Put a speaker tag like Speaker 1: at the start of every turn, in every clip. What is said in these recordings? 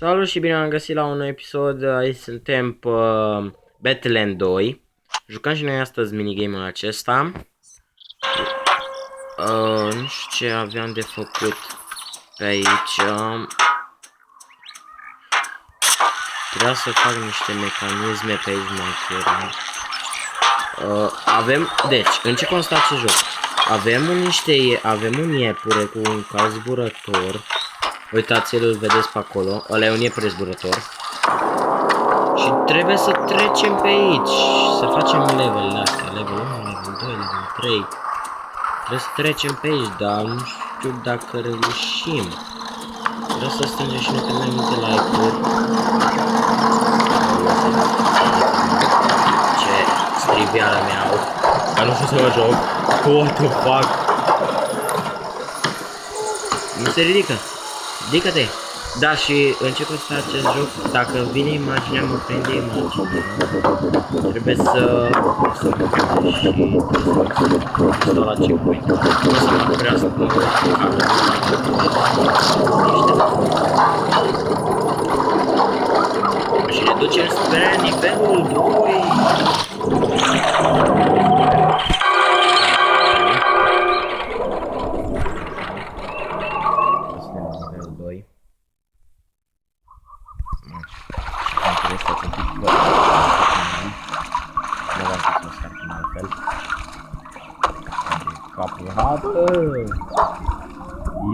Speaker 1: Salut și bine am găsit la un nou episod. Aici suntem pe Battleland 2. Jucăm și noi astăzi minigame-ul acesta. Nu știu ce aveam de făcut pe aici. Trebuia să fac niște mecanisme pe aici, mai chiar. Deci, în ce constă acest joc? Avem un iepure cu un cal zburător. Uitați-l, îl vedeți pe acolo. Ăla e un iepure zburător. Și trebuie să trecem pe aici. Să facem level-ul astea. Level 1, level 2, level 3. Trebuie să trecem pe aici, dar nu știu dacă reușim. Vreau să strângem și noi cât mai multe like-uri. Ce strivială mi-au. Dar nu știu să mă joc. What the fuck? Nu se ridică. Ridică-te! Da, și în ce constă acest joc? Dacă vine imaginea, mă prinde imaginea. Trebuie să mă prinde și trebuie să stau la checkpoint. O să mă oprească și ne ducem spre nivelul 2.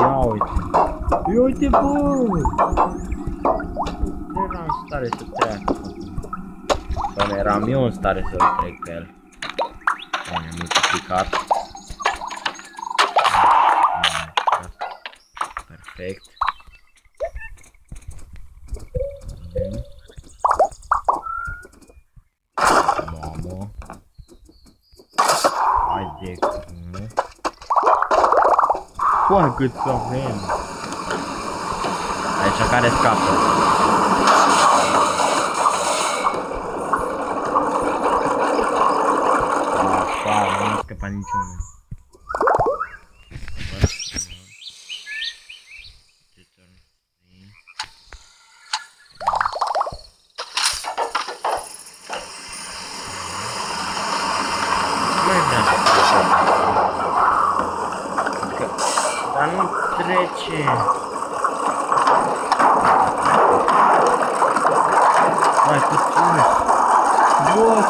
Speaker 1: Ia uite! Ia uite, bă! Nu eram în stare să treacă. Sau nu eram eu în stare să-l trec pe el. Ne-am multiplicat. Perfect. Mamă. Hai de cum. Foa, cât să avem. Aici care scapă. Afa, nu scăpa niciunul. Dar nu trece. Mai puțin. Wow!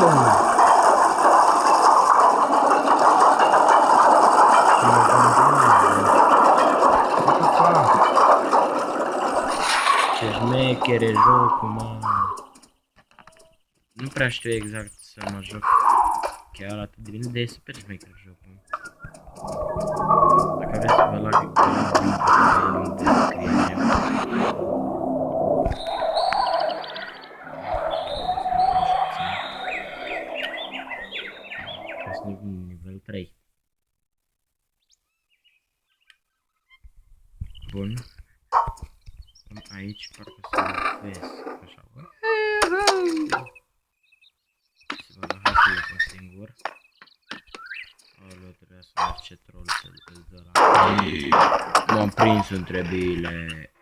Speaker 1: Ce șmechere jocul, mă. Nu prea știu exact să mă joc chiar atât de bine, de super șmecher jocul. Dacă vreți să vă lag în descriere. Asta e nivel 3. Bun. Aici parcă să vezi așa, bă. Să vă lăsați să ies un singur. Aoleu, trebuia să văd ce troll îți dă la... M-am prins între bile.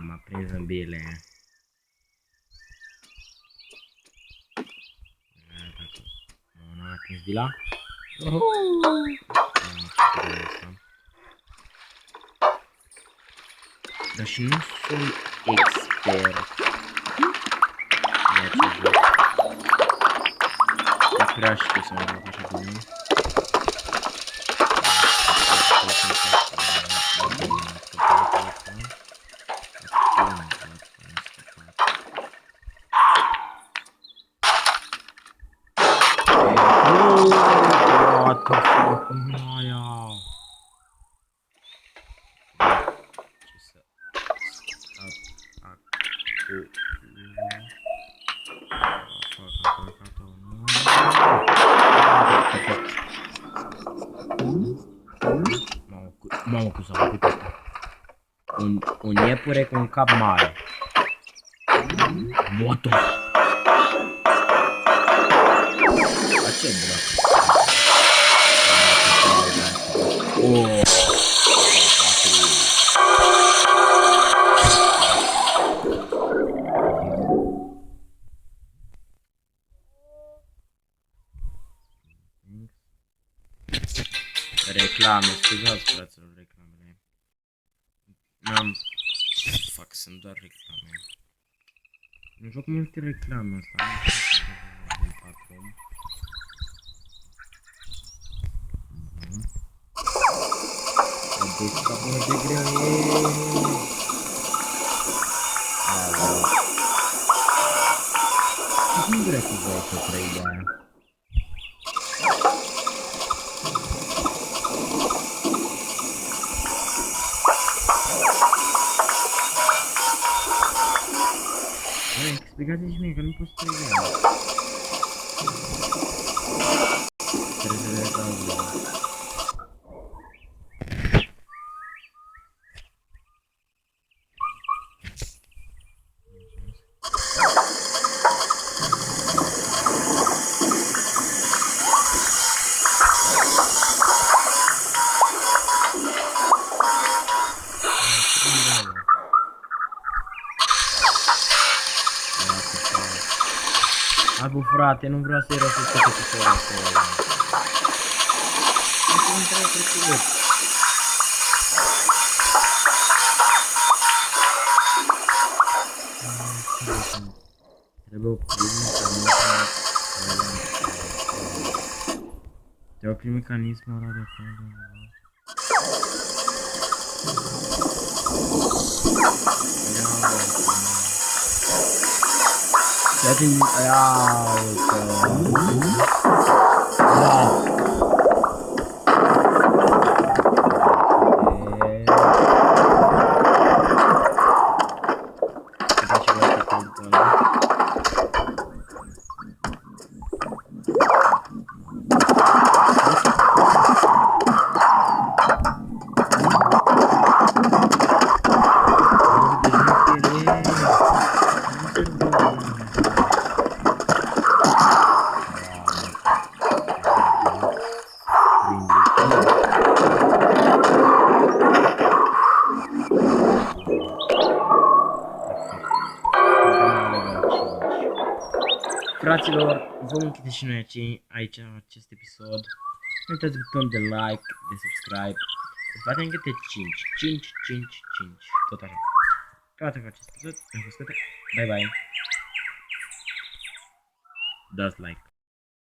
Speaker 1: M-am prins în bile. Nu, n-am prins bila. Dar și nu sunt expert în acest joc. Nu prea știu să mă joc așa de mine. What the fuck, Maia? Ce să... Mamă, cum s-a făcut asta? Un iepure cu un cap mare. What the... Ce dracu? Oh. reclame, scuzați fraților reclamele. N-am... Ce să fac, sunt doar reclame. Nu joc multe reclame asta, nu știu ce din patron. Deci, capul de greu, nu vrea să vă să trăi de aia. Explicați-și mie că nu pot să trăi de aia. Trebuie să le reclamă. Abu frate, nu vreau să-i răsesc pe piciorul acolo. Nu trebuie trecut. Trebuie oprit mecanismul. Trebuie oprit mecanismul ăla de acolo. Ia-te-mi... Fraților, vom închide și noi aici acest episod. Nu uitați butonul de like, de subscribe. Să batem câte 5, tot așa. Gata cu acest episod, am fost gata. Bye bye. Dați like.